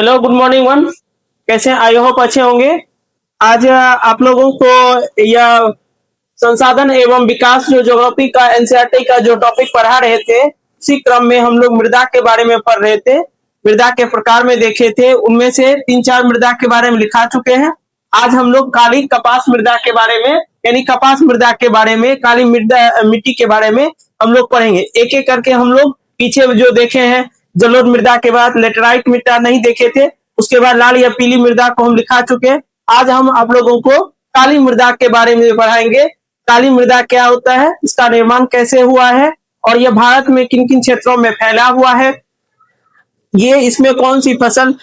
Hello, good morning one. कैसे हैं? I hope अच्छे होंगे। आज आप लोगों को यह संसाधन एवं विकास जो ज्योग्राफी का एनसीईआरटी का जो टॉपिक पढ़ा रहे थे, उसी क्रम में हम लोग मृदा के बारे में पढ़ रहे थे। मृदा के प्रकार में देखे थे, उनमें से 3-4 मृदा के बारे में लिखा चुके हैं। आज हम लोग काली कपास मृदा के बारे में, यानी कपास मृदा के बारे में, काली मृदा मिट्टी के बारे में हम लोग पढ़ेंगे। एक एक करके हम लोग पीछे जो देखे हैं, जलोढ़ मृदा के बाद लेटराइट मृदा नहीं देखे थे, उसके बाद लाल या पीली मृदा को हम लिखा चुके हैं। आज हम आप लोगों को काली मृदा के बारे में पढ़ाएंगे। काली मृदा क्या होता है, इसका निर्माण कैसे हुआ है, और यह भारत में किन किन क्षेत्रों में फैला हुआ है, ये इसमें कौन सी फसल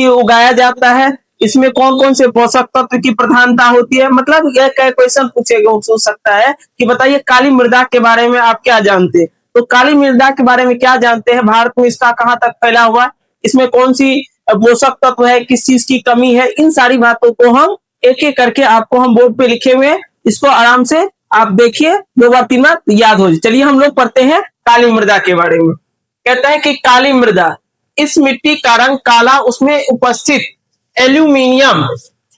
उगाया जाता है, इसमें कौन कौन से पोषक तत्व की प्रधानता होती है। मतलब यह क्वेश्चन पूछेगा, सोच सकता है कि बताइए काली मृदा के बारे में आप क्या जानते हैं। तो काली मृदा के बारे में क्या जानते हैं, भारत में इसका कहां तक फैला हुआ है, इसमें कौन सी पोषक तत्व है, किस चीज की कमी है, इन सारी बातों को हम एक एक करके आपको हम बोर्ड पे लिखे हुए हैं, इसको आराम से आप देखिए, 2 बार 3 बार याद हो जाए। चलिए हम लोग पढ़ते हैं काली मृदा के बारे में। कहता है कि काली मृदा, इस मिट्टी का रंग काला उसमें उपस्थित एल्यूमिनियम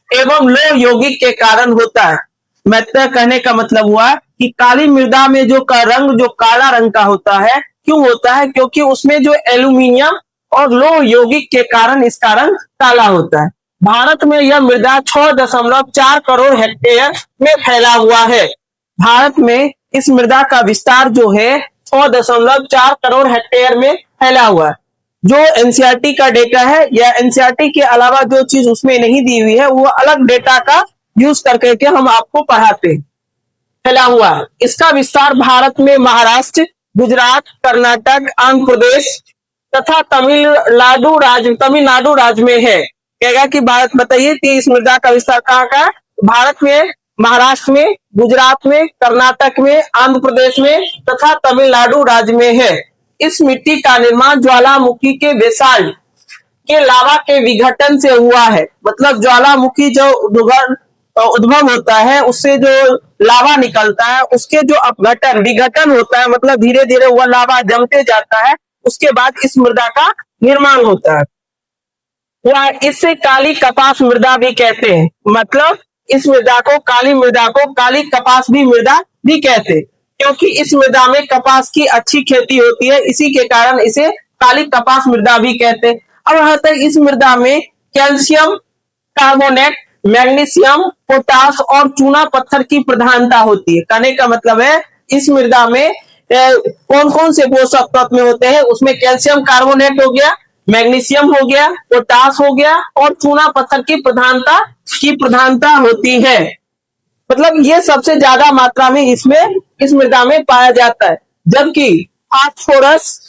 एवं लौह यौगिक के कारण होता है। मतलब कहने का मतलब हुआ कि काली मृदा में जो रंग जो काला रंग का होता है, क्यों होता है, क्योंकि उसमें जो एल्यूमिनियम और लौह यौगिक के कारण इसका रंग काला होता है। भारत में यह मृदा 6.4 करोड़ हेक्टेयर में फैला हुआ है। भारत में इस मृदा का विस्तार जो है 6.4 करोड़ हेक्टेयर में फैला हुआ है। जो एनसीईआरटी का डेटा है, या एनसीईआरटी के अलावा जो चीज उसमें नहीं दी हुई है, वो अलग डेटा का यूज करके के हम आपको पढ़ाते हैं। फैला हुआ है। इसका विस्तार भारत में महाराष्ट्र, गुजरात, कर्नाटक, आंध्र प्रदेश तथा तमिलनाडु राज्य में है। कहेगा कि भारत, बताइए कि इस मृदा का विस्तार कहाँ का है। भारत में महाराष्ट्र में, गुजरात में, कर्नाटक में, आंध्र प्रदेश में तथा तमिलनाडु राज्य में है। इस मिट्टी का निर्माण ज्वालामुखी के बेसाल्ट के लावा के विघटन से हुआ है। मतलब ज्वालामुखी जो उद्भव होता है, उससे जो लावा निकलता है, उसके जो अपघटन विघटन होता है, मतलब धीरे धीरे वह लावा जमते जाता है, उसके बाद इस मृदा का निर्माण होता है। इससे काली कपास मृदा भी कहते हैं। मतलब इस मृदा को, काली मृदा को काली कपास भी मृदा भी कहते हैं, क्योंकि इस मृदा में कपास की अच्छी खेती होती है, इसी के कारण इसे काली कपास मृदा भी कहते हैं। अब रहता है इस मृदा में कैल्शियम कार्बोनेट, मैग्नीशियम, पोटास और चूना पत्थर की प्रधानता होती है। कहने का मतलब है इस मृदा में कौन कौन से पोषक तत्व में होते हैं, उसमें कैल्शियम कार्बोनेट हो गया, मैग्नीशियम हो गया, पोटास हो गया और चूना पत्थर की प्रधानता होती है। मतलब ये सबसे ज्यादा मात्रा में इसमें इस मृदा में पाया जाता है। जबकि फास्फोरस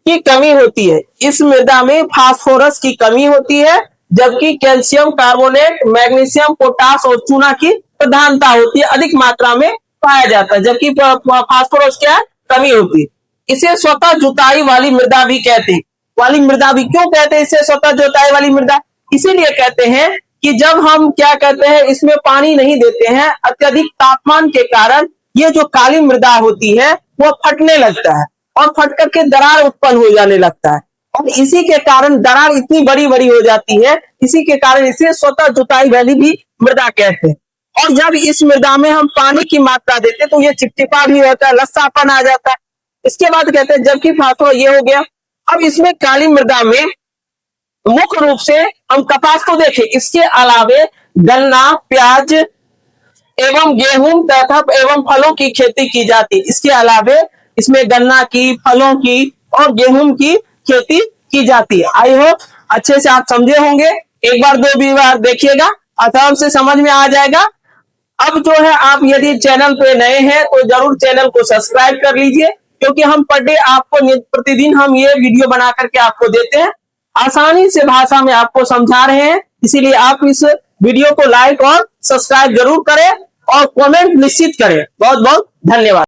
की कमी होती है, इस मृदा में फास्फोरस की कमी होती है, जबकि कैल्शियम कार्बोनेट, मैग्नीशियम, पोटास और चूना की प्रधानता होती है, अधिक मात्रा में पाया जाता है, जबकि फास्फोरस क्या कमी होती है। इसे स्वतः जुताई वाली मृदा भी कहते हैं। वाली मृदा भी क्यों कहते हैं इसे स्वतः जुताई वाली मृदा? इसीलिए कहते हैं कि जब हम क्या कहते हैं, इसमें पानी नहीं देते हैं, अत्यधिक तापमान के कारण ये जो काली मृदा होती है वो फटने लगता है और फट करके दरार उत्पन्न हो जाने लगता है, और इसी के कारण दरार इतनी बड़ी बड़ी हो जाती है, इसी के कारण इसे स्वतः जुताई वाली भी मृदा कहते हैं। और जब इस मृदा में हम पानी की मात्रा देते हैं तो ये चिपचिपा भी होता है, लस्सापन आ जाता है। इसके बाद कहते हैं, जबकि फास्फोरस ये हो गया। अब इसमें काली मृदा में मुख्य रूप से हम कपास को देखें, इसके अलावे गन्ना, प्याज एवं गेहूं तथा एवं फलों की खेती की जाती है। इसके अलावे इसमें गन्ना की, फलों की और गेहूं की खेती की जाती है। आई होप अच्छे से आप समझे होंगे। एक बार 2 बार देखिएगा, आराम से समझ में आ जाएगा। अब जो है, आप यदि चैनल पे नए हैं तो जरूर चैनल को सब्सक्राइब कर लीजिए, क्योंकि हम पर डे आपको प्रतिदिन हम ये वीडियो बना करके आपको देते हैं, आसानी से भाषा में आपको समझा रहे हैं। इसीलिए आप इस वीडियो को लाइक और सब्सक्राइब जरूर करें और कमेंट निश्चित करें। बहुत बहुत धन्यवाद।